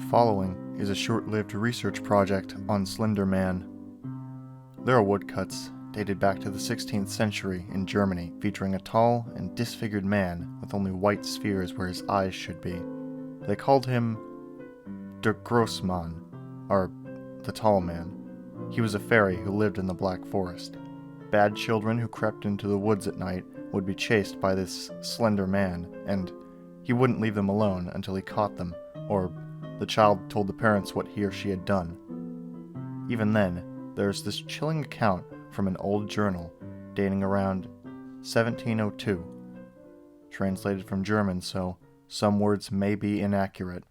following is a short-lived research project on Slenderman. There are woodcuts dated back to the 16th century in Germany featuring a tall and disfigured man with only white spheres where his eyes should be. They called him Der Grossmann, or the Tall Man. He was a fairy who lived in the Black Forest. Bad children who crept into the woods at night would be chased by this slender man, and he wouldn't leave them alone until he caught them, or the child told the parents what he or she had done. Even then, there's this chilling account from an old journal dating around 1702, translated from German, so some words may be inaccurate.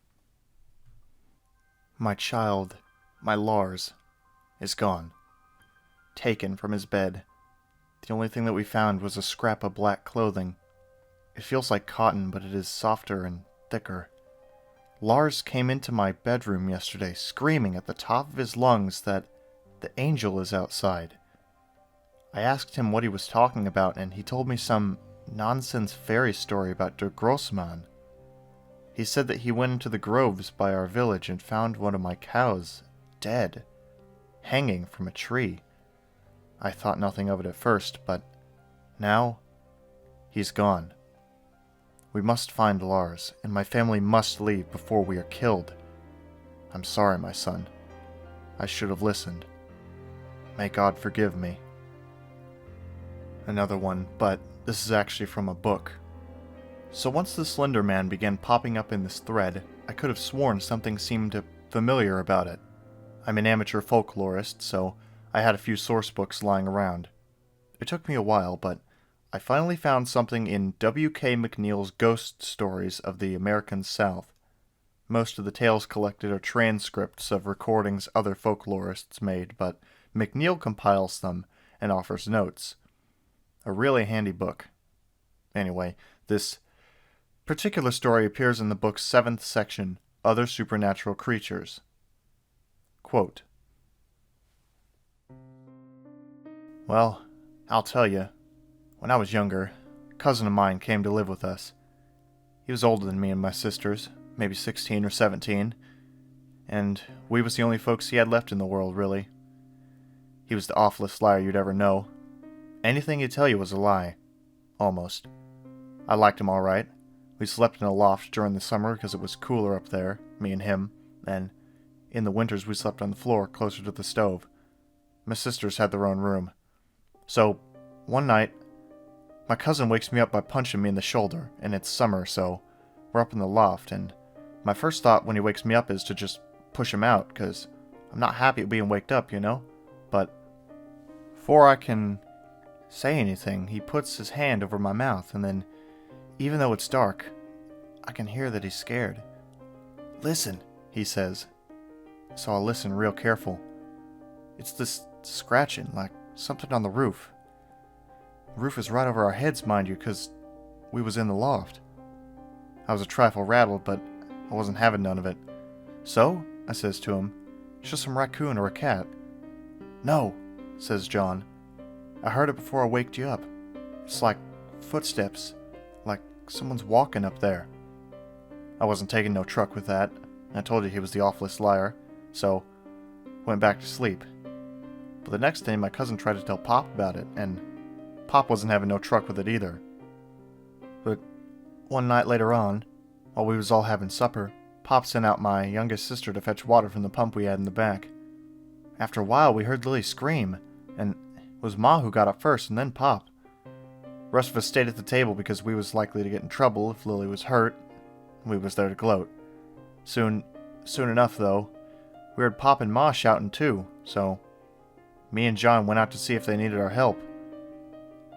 My child, my Lars, is gone, taken from his bed. The only thing that we found was a scrap of black clothing. It feels like cotton, but it is softer and thicker. Lars came into my bedroom yesterday, screaming at the top of his lungs that the angel is outside. I asked him what he was talking about, and he told me some nonsense fairy story about Der Grossmann. He said that he went into the groves by our village and found one of my cows dead, hanging from a tree. I thought nothing of it at first, but now he's gone. We must find Lars, and my family must leave before we are killed. I'm sorry, my son. I should have listened. May God forgive me. Another one, but this is actually from a book. So once the Slender Man began popping up in this thread, I could have sworn something seemed familiar about it. I'm an amateur folklorist, so I had a few source books lying around. It took me a while, but I finally found something in W.K. McNeill's Ghost Stories of the American South. Most of the tales collected are transcripts of recordings other folklorists made, but McNeill compiles them and offers notes. A really handy book. Anyway, this particular story appears in the book's 7th section, Other Supernatural Creatures. Quote, Well, I'll tell you. When I was younger, a cousin of mine came to live with us. He was older than me and my sisters, maybe 16 or 17, and we was the only folks he had left in the world, really. He was the awfulest liar you'd ever know. Anything he'd tell you was a lie. Almost. I liked him all right. We slept in a loft during the summer because it was cooler up there, me and him, and in the winters we slept on the floor closer to the stove. My sisters had their own room. So, one night, my cousin wakes me up by punching me in the shoulder, and it's summer, so we're up in the loft, and my first thought when he wakes me up is to just push him out, because I'm not happy at being waked up, you know? But before I can say anything, he puts his hand over my mouth, and then, even though it's dark, I can hear that he's scared. Listen, he says. So I'll listen real careful. It's this scratching, like something on the roof. The roof is right over our heads, mind you, 'cause we was in the loft. I was a trifle rattled, but I wasn't having none of it. So, I says to him, it's just some raccoon or a cat. No, says John. I heard it before I waked you up. It's like footsteps, like someone's walking up there. I wasn't taking no truck with that. I told you he was the awfulest liar, so went back to sleep. But the next day my cousin tried to tell Pop about it, and Pop wasn't having no truck with it either. But one night later on, while we was all having supper, Pop sent out my youngest sister to fetch water from the pump we had in the back. After a while we heard Lily scream, and it was Ma who got up first and then Pop. The rest of us stayed at the table because we was likely to get in trouble if Lily was hurt. We was there to gloat. Soon enough though, we heard Pop and Ma shouting too, so me and John went out to see if they needed our help.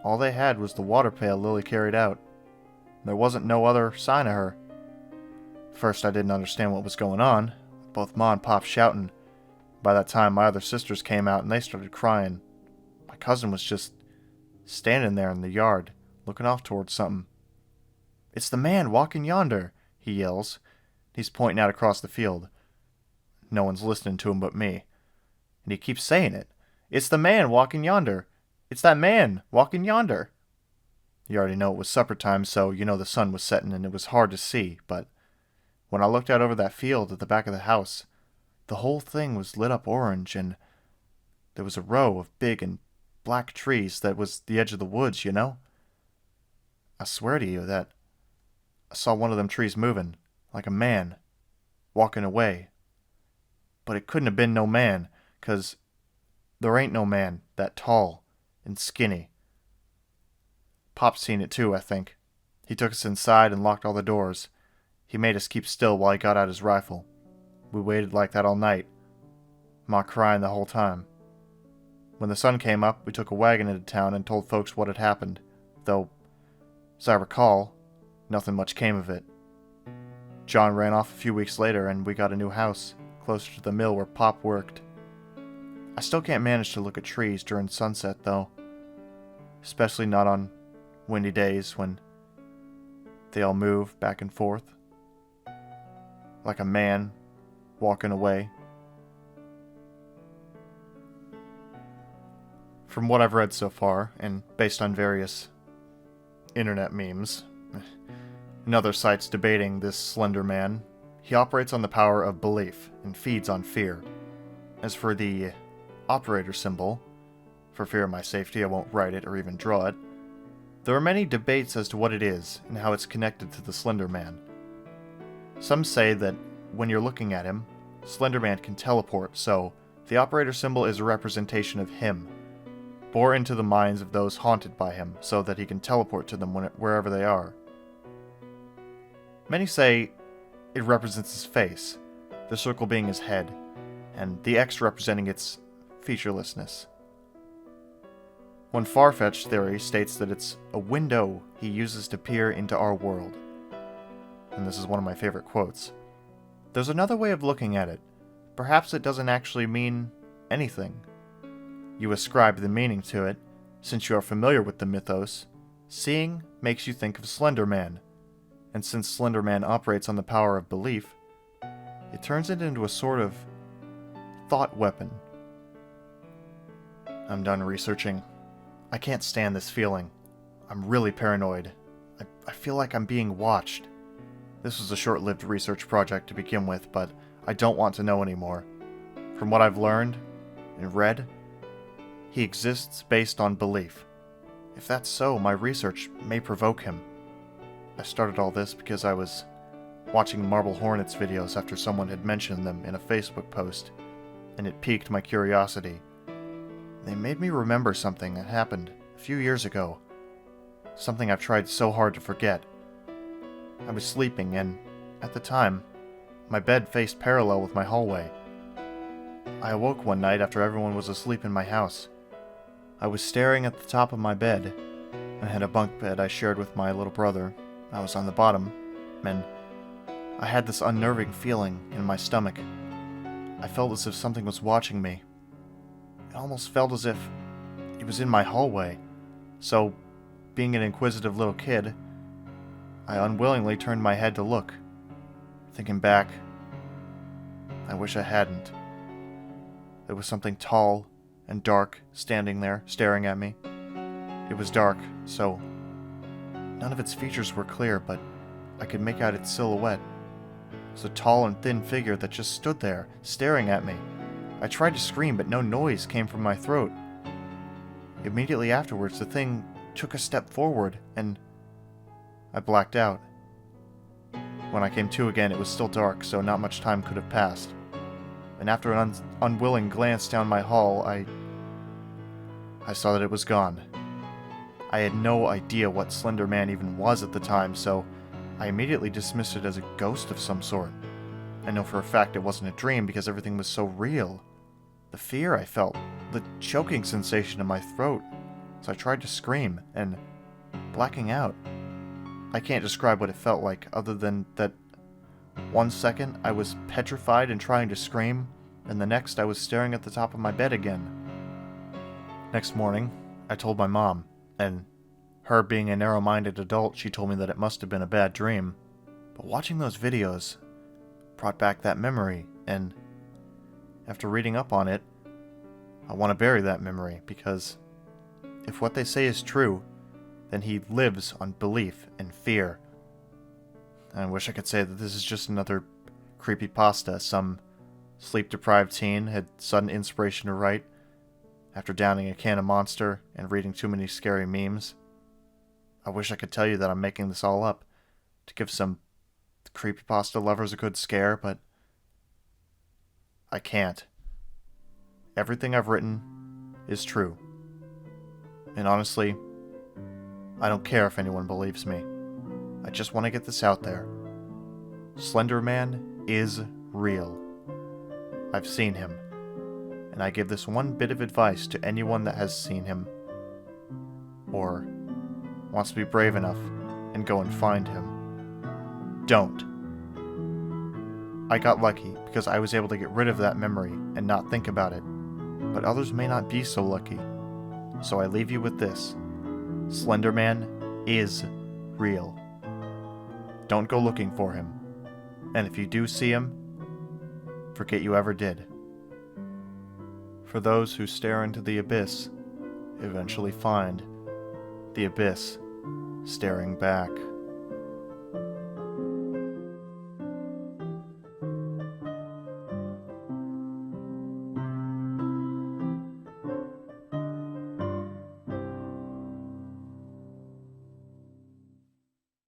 All they had was the water pail Lily carried out. There wasn't no other sign of her. First I didn't understand what was going on, both Ma and Pop shouting. By that time my other sisters came out and they started crying. My cousin was just standing there in the yard, looking off towards something. It's the man walking yonder, he yells. He's pointing out across the field. No one's listening to him but me. And he keeps saying it. It's the man walking yonder. It's that man walking yonder. You already know it was supper time, so you know the sun was setting and it was hard to see, but When I looked out over that field at the back of the house, the whole thing was lit up orange, and there was a row of big and black trees that was the edge of the woods, you know? I swear to you that I saw one of them trees moving, like a man, walking away. But it couldn't have been no man, 'cause there ain't no man that tall and skinny. Pop's seen it too, I think. He took us inside and locked all the doors. He made us keep still while he got out his rifle. We waited like that all night, Ma crying the whole time. When the sun came up, we took a wagon into town and told folks what had happened, though, as I recall, nothing much came of it. John ran off a few weeks later, and we got a new house, closer to the mill where Pop worked. I still can't manage to look at trees during sunset, though, especially not on windy days when they all move back and forth, like a man walking away. From what I've read so far, and based on various internet memes and other sites debating this Slender Man, he operates on the power of belief and feeds on fear. As for the operator symbol, for fear of my safety I won't write it or even draw it, there are many debates as to what it is and how it's connected to the Slender Man. Some say that when you're looking at him, Slender Man can teleport, so the operator symbol is a representation of him, bore into the minds of those haunted by him, so that he can teleport to them wherever they are. Many say it represents his face, the circle being his head, and the X representing its featurelessness. One far-fetched theory states that it's a window he uses to peer into our world. And this is one of my favorite quotes. There's another way of looking at it. Perhaps it doesn't actually mean anything. You ascribe the meaning to it, since you are familiar with the mythos. Seeing makes you think of Slender Man, and since Slender Man operates on the power of belief, it turns it into a sort of thought weapon. I'm done researching. I can't stand this feeling. I'm really paranoid. I feel like I'm being watched. This was a short-lived research project to begin with, but I don't want to know anymore. From what I've learned and read, he exists based on belief. If that's so, my research may provoke him. I started all this because I was watching Marble Hornets videos after someone had mentioned them in a Facebook post, and it piqued my curiosity. They made me remember something that happened a few years ago. Something I've tried so hard to forget. I was sleeping, and at the time, my bed faced parallel with my hallway. I awoke one night after everyone was asleep in my house. I was staring at the top of my bed. I had a bunk bed I shared with my little brother. I was on the bottom, and I had this unnerving feeling in my stomach. I felt as if something was watching me. It almost felt as if it was in my hallway. So, being an inquisitive little kid, I unwillingly turned my head to look. Thinking back, I wish I hadn't. There was something tall and dark standing there, staring at me. It was dark, so none of its features were clear, but I could make out its silhouette. It was a tall and thin figure that just stood there, staring at me. I tried to scream, but no noise came from my throat. Immediately afterwards, the thing took a step forward, and I blacked out. When I came to again, it was still dark, so not much time could have passed. And after an unwilling glance down my hall, I saw that it was gone. I had no idea what Slender Man even was at the time, so I immediately dismissed it as a ghost of some sort. I know for a fact it wasn't a dream because everything was so real. The fear I felt, the choking sensation in my throat, so I tried to scream, and blacking out. I can't describe what it felt like, other than that 1 second I was petrified and trying to scream, and the next I was staring at the top of my bed again. Next morning, I told my mom, and her being a narrow-minded adult, she told me that it must have been a bad dream. But watching those videos brought back that memory, and after reading up on it, I want to bury that memory, because if what they say is true, then he lives on belief and fear. I wish I could say that this is just another creepypasta some sleep-deprived teen had sudden inspiration to write after downing a can of Monster and reading too many scary memes. I wish I could tell you that I'm making this all up to give some creepypasta lovers a good scare, but I can't. Everything I've written is true. And honestly, I don't care if anyone believes me. I just want to get this out there. Slenderman is real. I've seen him. And I give this one bit of advice to anyone that has seen him, or wants to be brave enough and go and find him. Don't. I got lucky because I was able to get rid of that memory and not think about it, but others may not be so lucky. So I leave you with this. Slenderman is real. Don't go looking for him. And if you do see him, forget you ever did. For those who stare into the abyss, eventually find the abyss staring back.